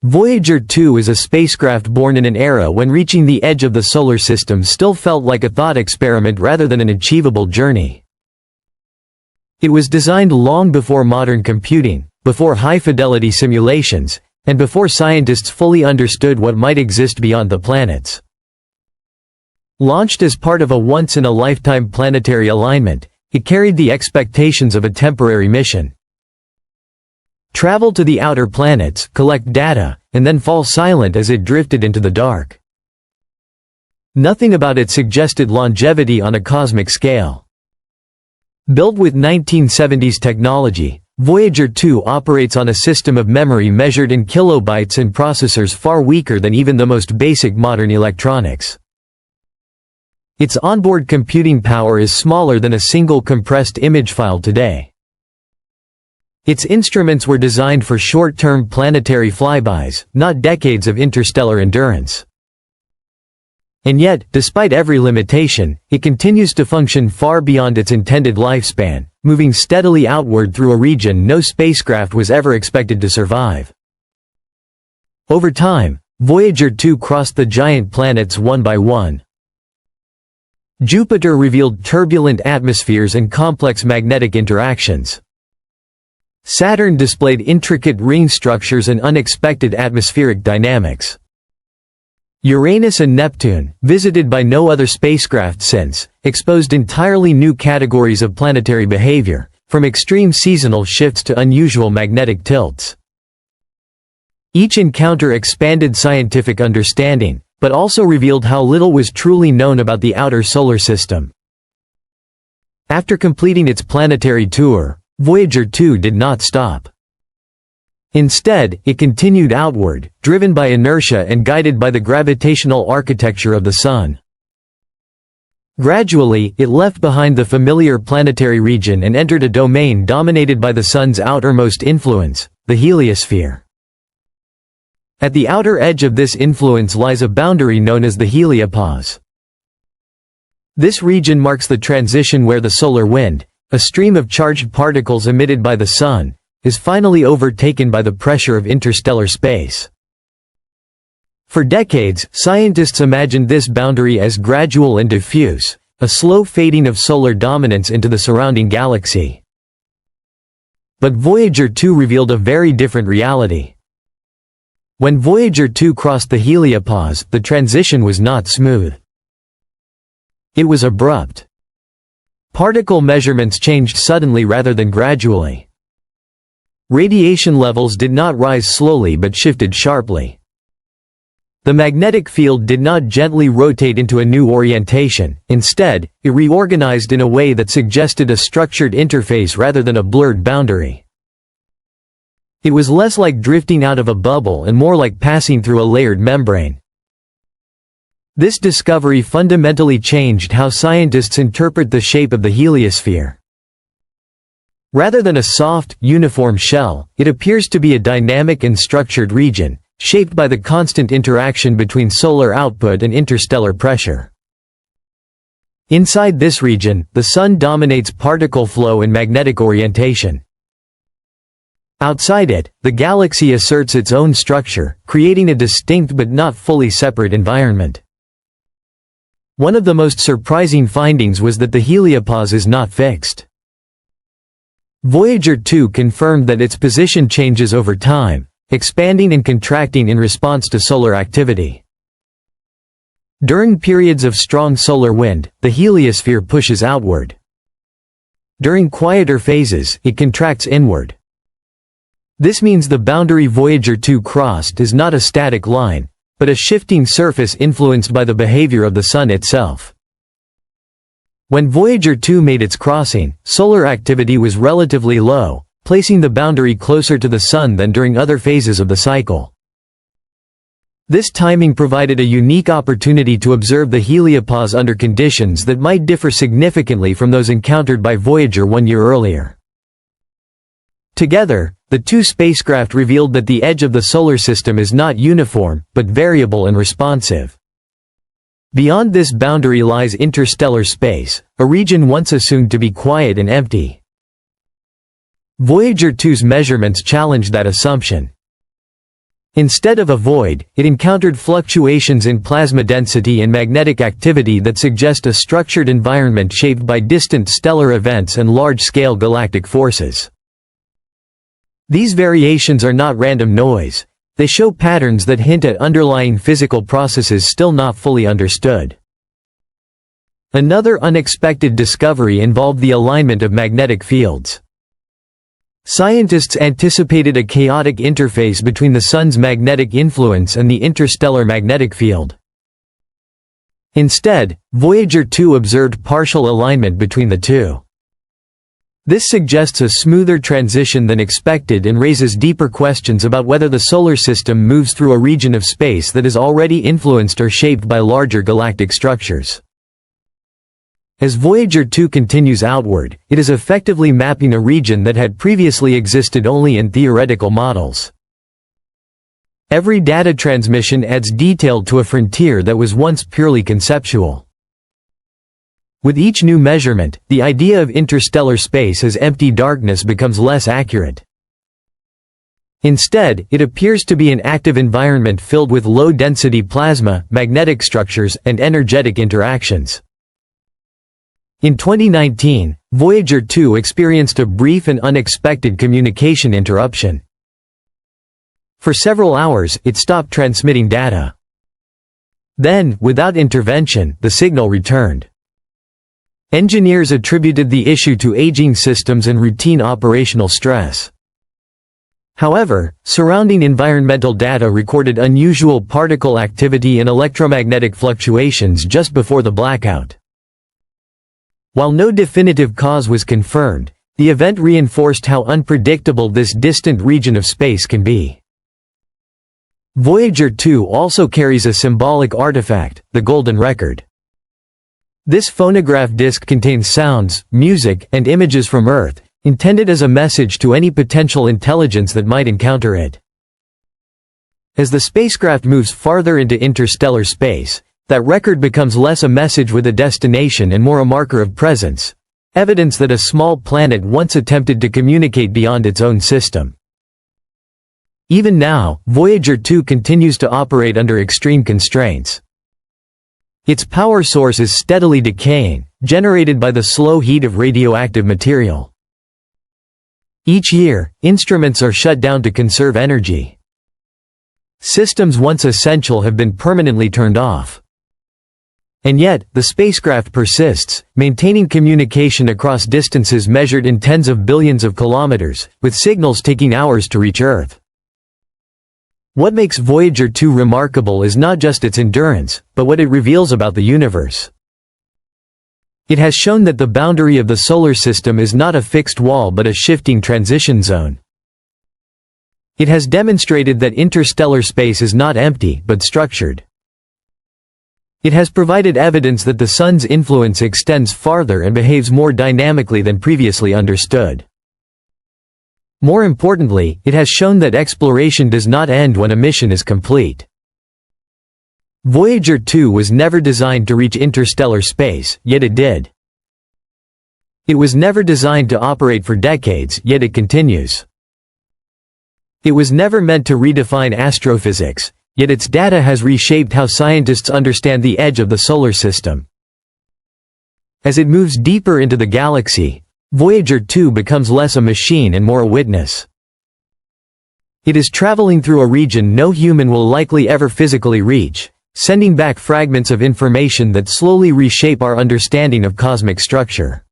Voyager 2 is a spacecraft born in an era when reaching the edge of the solar system still felt like a thought experiment rather than an achievable journey. It was designed long before modern computing, before high-fidelity simulations, and before scientists fully understood what might exist beyond the planets. Launched as part of a once-in-a-lifetime planetary alignment, it carried the expectations of a temporary mission. Travel to the outer planets, collect data, and then fall silent as it drifted into the dark. Nothing about it suggested longevity on a cosmic scale. Built with 1970s technology, Voyager 2 operates on a system of memory measured in kilobytes and processors far weaker than even the most basic modern electronics. Its onboard computing power is smaller than a single compressed image file today. Its instruments were designed for short-term planetary flybys, not decades of interstellar endurance. And yet, despite every limitation, it continues to function far beyond its intended lifespan, moving steadily outward through a region no spacecraft was ever expected to survive. Over time, Voyager 2 crossed the giant planets one by one. Jupiter revealed turbulent atmospheres and complex magnetic interactions. Saturn displayed intricate ring structures and unexpected atmospheric dynamics. Uranus and Neptune, visited by no other spacecraft since, exposed entirely new categories of planetary behavior, from extreme seasonal shifts to unusual magnetic tilts. Each encounter expanded scientific understanding, but also revealed how little was truly known about the outer solar system. After completing its planetary tour, Voyager 2 did not stop. Instead, it continued outward, driven by inertia and guided by the gravitational architecture of the Sun. Gradually, it left behind the familiar planetary region and entered a domain dominated by the Sun's outermost influence, the heliosphere. At the outer edge of this influence lies a boundary known as the heliopause. This region marks the transition where the solar wind, a stream of charged particles emitted by the Sun, is finally overtaken by the pressure of interstellar space. For decades, scientists imagined this boundary as gradual and diffuse, a slow fading of solar dominance into the surrounding galaxy. But Voyager 2 revealed a very different reality. When Voyager 2 crossed the heliopause, the transition was not smooth. It was abrupt. Particle measurements changed suddenly rather than gradually. Radiation levels did not rise slowly but shifted sharply. The magnetic field did not gently rotate into a new orientation, instead, it reorganized in a way that suggested a structured interface rather than a blurred boundary. It was less like drifting out of a bubble and more like passing through a layered membrane. This discovery fundamentally changed how scientists interpret the shape of the heliosphere. Rather than a soft, uniform shell, it appears to be a dynamic and structured region, shaped by the constant interaction between solar output and interstellar pressure. Inside this region, the Sun dominates particle flow and magnetic orientation. Outside it, the galaxy asserts its own structure, creating a distinct but not fully separate environment. One of the most surprising findings was that the heliopause is not fixed. Voyager 2 confirmed that its position changes over time, expanding and contracting in response to solar activity. During periods of strong solar wind, the heliosphere pushes outward. During quieter phases, it contracts inward. This means the boundary Voyager 2 crossed is not a static line, but a shifting surface influenced by the behavior of the Sun itself. When Voyager 2 made its crossing, solar activity was relatively low, placing the boundary closer to the Sun than during other phases of the cycle. This timing provided a unique opportunity to observe the heliopause under conditions that might differ significantly from those encountered by Voyager 1 year earlier. Together, the two spacecraft revealed that the edge of the solar system is not uniform, but variable and responsive. Beyond this boundary lies interstellar space, a region once assumed to be quiet and empty. Voyager 2's measurements challenged that assumption. Instead of a void, it encountered fluctuations in plasma density and magnetic activity that suggest a structured environment shaped by distant stellar events and large-scale galactic forces. These variations are not random noise. They show patterns that hint at underlying physical processes still not fully understood. Another unexpected discovery involved the alignment of magnetic fields. Scientists anticipated a chaotic interface between the Sun's magnetic influence and the interstellar magnetic field. Instead, Voyager 2 observed partial alignment between the two. This suggests a smoother transition than expected and raises deeper questions about whether the solar system moves through a region of space that is already influenced or shaped by larger galactic structures. As Voyager 2 continues outward, it is effectively mapping a region that had previously existed only in theoretical models. Every data transmission adds detail to a frontier that was once purely conceptual. With each new measurement, the idea of interstellar space as empty darkness becomes less accurate. Instead, it appears to be an active environment filled with low-density plasma, magnetic structures, and energetic interactions. In 2019, Voyager 2 experienced a brief and unexpected communication interruption. For several hours, it stopped transmitting data. Then, without intervention, the signal returned. Engineers attributed the issue to aging systems and routine operational stress. However, surrounding environmental data recorded unusual particle activity and electromagnetic fluctuations just before the blackout. While no definitive cause was confirmed, the event reinforced how unpredictable this distant region of space can be. Voyager 2 also carries a symbolic artifact, the Golden Record. This phonograph disc contains sounds, music, and images from Earth, intended as a message to any potential intelligence that might encounter it. As the spacecraft moves farther into interstellar space, that record becomes less a message with a destination and more a marker of presence, evidence that a small planet once attempted to communicate beyond its own system. Even now, Voyager 2 continues to operate under extreme constraints. Its power source is steadily decaying, generated by the slow heat of radioactive material. Each year, instruments are shut down to conserve energy. Systems once essential have been permanently turned off. And yet, the spacecraft persists, maintaining communication across distances measured in tens of billions of kilometers, with signals taking hours to reach Earth. What makes Voyager 2 remarkable is not just its endurance, but what it reveals about the universe. It has shown that the boundary of the solar system is not a fixed wall but a shifting transition zone. It has demonstrated that interstellar space is not empty, but structured. It has provided evidence that the Sun's influence extends farther and behaves more dynamically than previously understood. More importantly, it has shown that exploration does not end when a mission is complete. Voyager 2 was never designed to reach interstellar space, yet it did. It was never designed to operate for decades, yet it continues. It was never meant to redefine astrophysics, yet its data has reshaped how scientists understand the edge of the solar system. As it moves deeper into the galaxy, Voyager 2 becomes less a machine and more a witness. It is traveling through a region no human will likely ever physically reach, sending back fragments of information that slowly reshape our understanding of cosmic structure.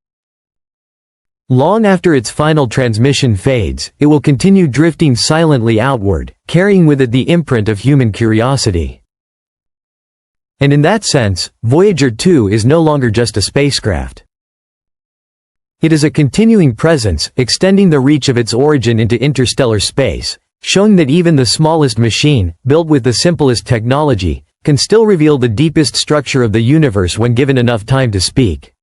Long after its final transmission fades, it will continue drifting silently outward, carrying with it the imprint of human curiosity. And in that sense, Voyager 2 is no longer just a spacecraft. It is a continuing presence, extending the reach of its origin into interstellar space, showing that even the smallest machine, built with the simplest technology, can still reveal the deepest structure of the universe when given enough time to speak.